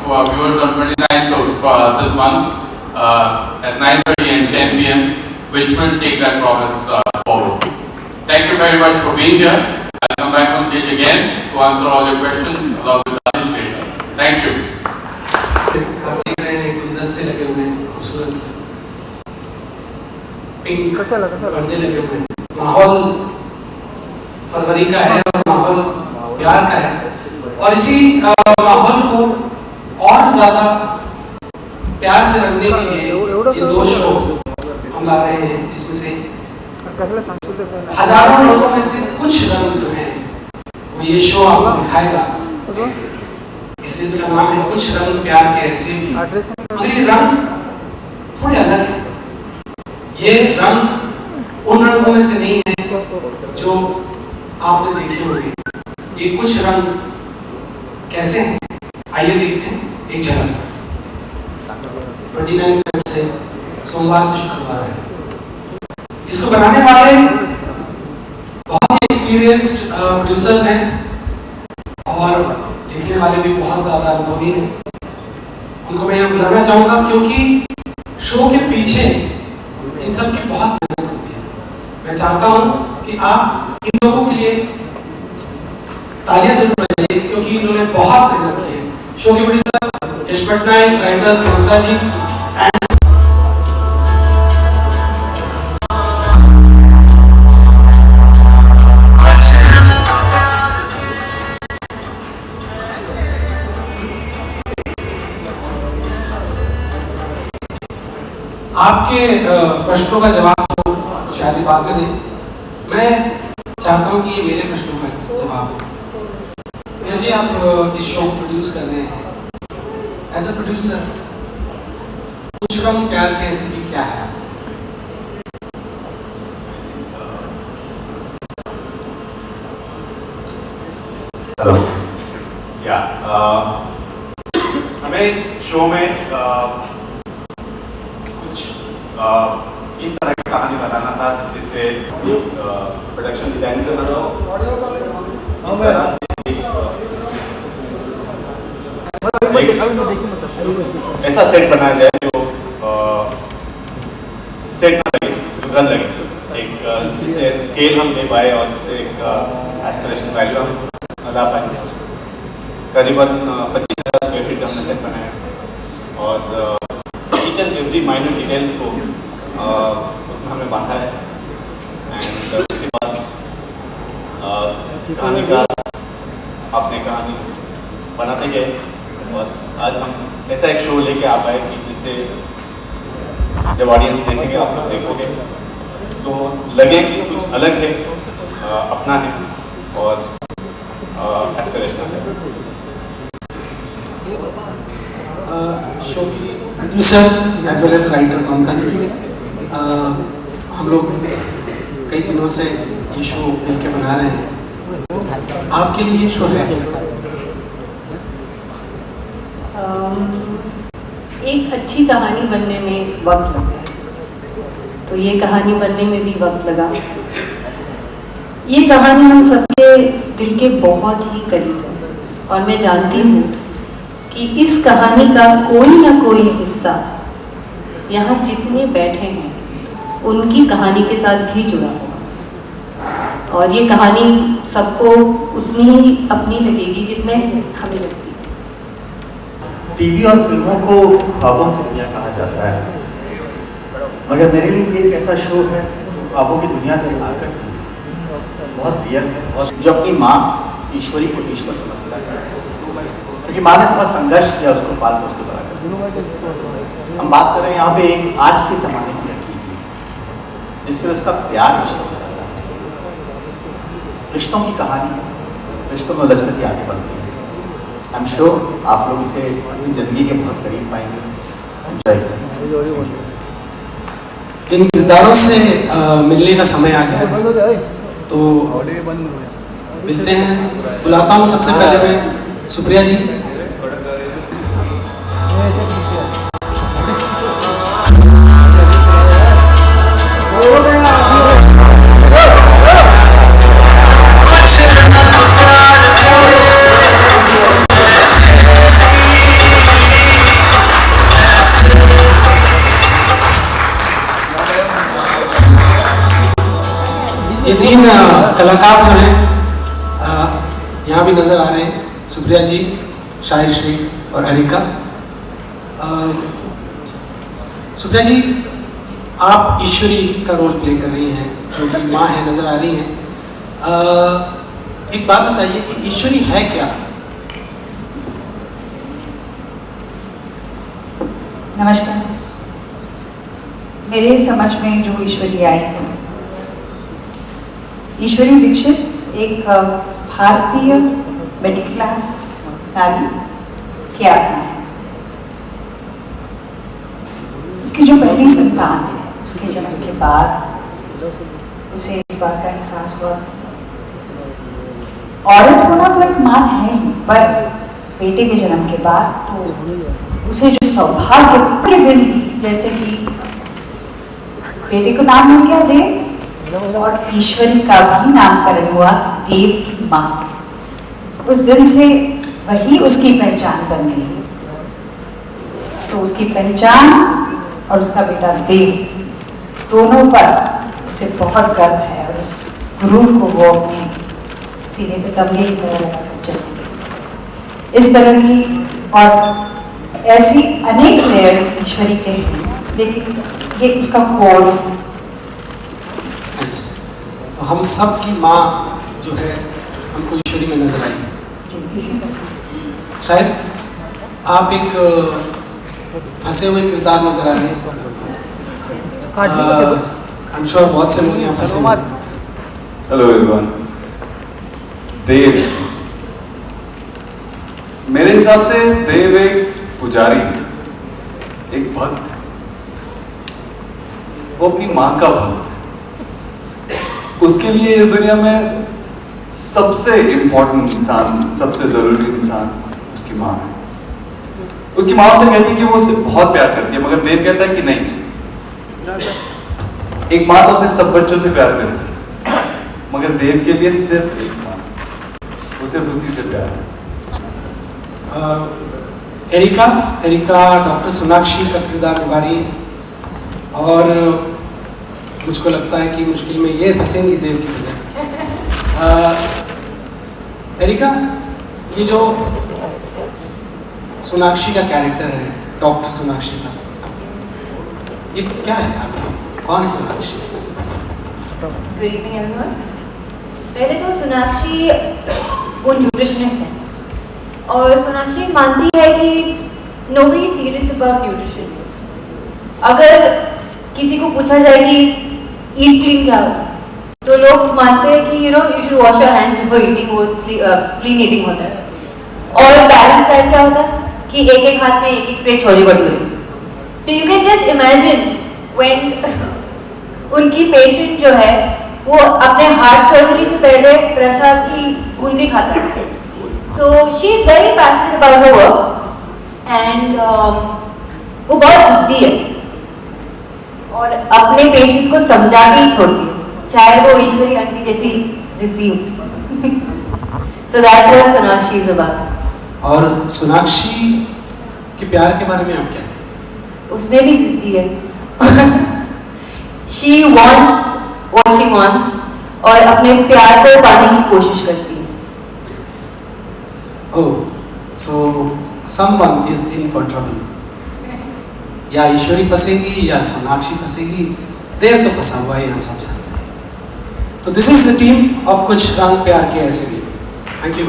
viewers on 29th of this month at 9:30 and 10 p.m., which will take that promise forward. Thank you very much for being here. I'll come back on stage again to answer all your questions along with the administrator. Thank you. आप देख रहे हैं गुलदस्ते लगे हुए हैं, खूबसूरत pink पर्दे लगे हुए हैं। माहौल फरवरी का है और माहौल प्यार का है, और इसी माहौल को और ज्यादा प्यार से रखने के लिए ये 2 शो हम ला रहे हैं, जिसमें से हजारों रंगों में से कुछ रंग जो हैं वो ये शो आपको दिखाएगा। इसलिए इसका नाम है कुछ रंग प्यार के ऐसे भी, मगर ये रंग थोड़े अलग है। ये रंग उन रंगों में से नहीं है जो आपने देखे होंगे। ये कुछ रंग कैसे हैं, आइए देखते हैं एक झलक। 29 फरवरी से सोमवार से शुक्रवार है। इसको बनाने वाले बहुत ही एक्सपीरियंस्ड प्रोड्यूसर्स हैं और लिखने वाले भी बहुत ज्यादा अनुभवी हैं। उनको मैं यहाँ बुलाना चाहूंगा क्योंकि शो के पीछे इन सब की बहुत मेहनत होती है। मैं चाहता हूँ कि आप इन लोगों के लिए तालियां जरूर बजाइए, क्योंकि इन्होंने बहुत मेहनत की है। शो के प्रोड्यूसर यश पटनायक, राइटर्स ममता जी आपके प्रश्नों का जवाब तो शायद ही बाद में दें। मैं चाहता हूं कि ये मेरे प्रश्नों का जवाब हो। यश जी, आप इस शो को प्रोड्यूस कर रहे हैं एज अ प्रोड्यूसर, कुछ रंग प्यार के ऐसे भी क्या है? हेलो, या हमें इस शो में इस तरह की कहानी बताना था जिससे प्रोडक्शन डिजाइन करना था, जिस तरह से ऐसा सेट बनाया जाए जो सेट ना लगे, जो गन लगे, एक जिसे स्केल हम दे पाए और जिसे एक एस्पिरेशन वैल्यू हम ला पाए। करीबन 25,000 स्क्वायर फीट हमने सेट बनाया और each and every minor details को उसमें हमने बांधा है। एंड उसके बाद कहानी का आपने कहानी बनाते गए और आज हम ऐसा एक शो लेके आ पाए कि जिससे जब ऑडियंस देखेंगे, आप लोग देखोगे तो लगे कि कुछ अलग है, अपना है और एस्पिरेशनल है। शो की producer as well as writer Mamta ji, हम लोग कई दिनों से ये शो मिलकर बना रहे हैं। आपके लिए ये शो है क्या? एक अच्छी कहानी बनने में वक्त लगता है, तो ये कहानी बनने में भी वक्त लगा। ये कहानी हम सबके दिल के बहुत ही करीब है और मैं जानती हूँ कि इस कहानी का कोई ना कोई हिस्सा यहाँ जितने बैठे हैं उनकी कहानी के साथ भी जुड़ा होगा और ये कहानी सबको उतनी ही अपनी लगेगी जितने हमें लगती है। टीवी और फिल्मों को ख्वाबों की दुनिया कहा जाता है, मगर मेरे लिए ये एक ऐसा शो है जो ख्वाबों की दुनिया से आकर बहुत रियल है, और जो अपनी माँ ईश्वरी को ईश्वर समझता है, क्योंकि माँ ने बहुत संघर्ष किया उसको पाल पोस के बड़ा कर। हम बात कर रहे हैं यहाँ पे एक आज के ज़माने की लड़की की, जिसके लिए उसका प्यार रिश्तों में रहता है। रिश्तों की कहानी, रिश्तों में उलझ कर आगे बढ़ती है। आई एम श्योर आप लोग इसे अपनी ज़िंदगी के बहुत करीब पाएंगे, एंजॉय करेंगे। इन किरदारों से मिलने का समय आ गया है, तो मिलते हैं। बुलाता हूँ सबसे पहले मैं सुप्रिया जी। कलाकार जो हैं यहाँ भी नज़र आ रहे हैं, सुप्रिया जी, शाहिर शेख और एरिका। सुप्रिया जी, आप ईश्वरी का रोल प्ले कर रही हैं, जो कि माँ है, नज़र आ रही हैं। एक बात बताइए कि ईश्वरी है क्या? नमस्कार। मेरे समझ में जो ईश्वरी आई है, ईश्वरी दीक्षित एक भारतीय मिडिल क्लास नारी की आत्मा है। उसकी जो पहली संतान है, उसके जन्म के बाद उसे इस बात का एहसास हुआ, औरत होना तो एक मान है ही, पर बेटे के जन्म के बाद तो उसे जो सौभाग्य के दिन ही, जैसे कि बेटे को नाम मिल गया देव, और ईश्वरी का भी नामकरण हुआ देव की माँ। उस दिन से वही उसकी पहचान बन गई है। तो उसकी पहचान और उसका बेटा देव, दोनों पर उसे बहुत गर्व है, और इस गुरूर को वो अपने सीने पे तमगे की तरह लगाकर चलती है। इस तरह की और ऐसी अनेक लेयर्स ईश्वरी के हैं, लेकिन ये उसका कोर है। तो हम सब की माँ जो है, हमको ईश्वरी में नजर आई। शायद आप एक फंसे हुए किरदार नजर आ रहे हैं। आई एम श्योर बहुत से लोग यहाँ फंसे हुए हैं। Hello everyone. देव, मेरे हिसाब से देव एक पुजारी है, एक भक्त है। वो अपनी माँ का भक्त है। उसके लिए इस दुनिया में सबसे इम्पोर्टेंट इंसान, सबसे जरूरी इंसान उसकी माँ है। उसकी माँ उसे कहती है कि वो उससे बहुत प्यार करती है, मगर देव कहता है कि नहीं, एक माँ तो अपने सब बच्चों से प्यार करती है, मगर देव के लिए सिर्फ एक माँ, वो सिर्फ उसी से प्यार है। एरिका डॉक्टर सोनाक्षी का किरदार निभा रही है, और मुझको लगता है कि मुश्किल में ये फंसेंगी देव की वजह। एरिका, ये जो सोनाक्षी का कैरेक्टर है, डॉक्टर सोनाक्षी का, ये क्या है आपकी? कौन है सोनाक्षी? Good evening everyone. पहले तो सोनाक्षी वो न्यूट्रिशनिस्ट है, और सोनाक्षी मानती है कि नोबडी सीरियस अबाउट न्यूट्रिशन। अगर किसी को पूछा जाए कि ईट क्लीन क्या होता है, तो लोग मानते हैं कि you should wash your hands before eating, वो क्लीन ईटिंग होता है। और बैलेंस डाइट क्या होता है कि एक एक हाथ में एक एक plate chole bhature. So you can just imagine when उनकी पेशेंट जो है वो अपने हार्ट सर्जरी से पहले प्रसाद की बूंदी खाता है। So she is very passionate about her work, and वो बहुत जिद्दी है और अपने पेशेंट्स को समझा के ही छोड़ती है, चाहे वो ईश्वरी आंटी जैसी जिद्दी हो। So that's what Sonakshi is about. और सोनाक्षी के प्यार के बारे में आप क्या कहें? उसमें भी जिद्दी है। She wants what she wants, और अपने प्यार को पाने की कोशिश करती है। Oh, so someone is in for trouble. या ईश्वरी फंसेगी या सोनाक्षी फंसेगी, देव तो फंसा हुआ है, हम सब जानते हैं। तो this is the team of कुछ रंग प्यार के ऐसे भी। Thank you.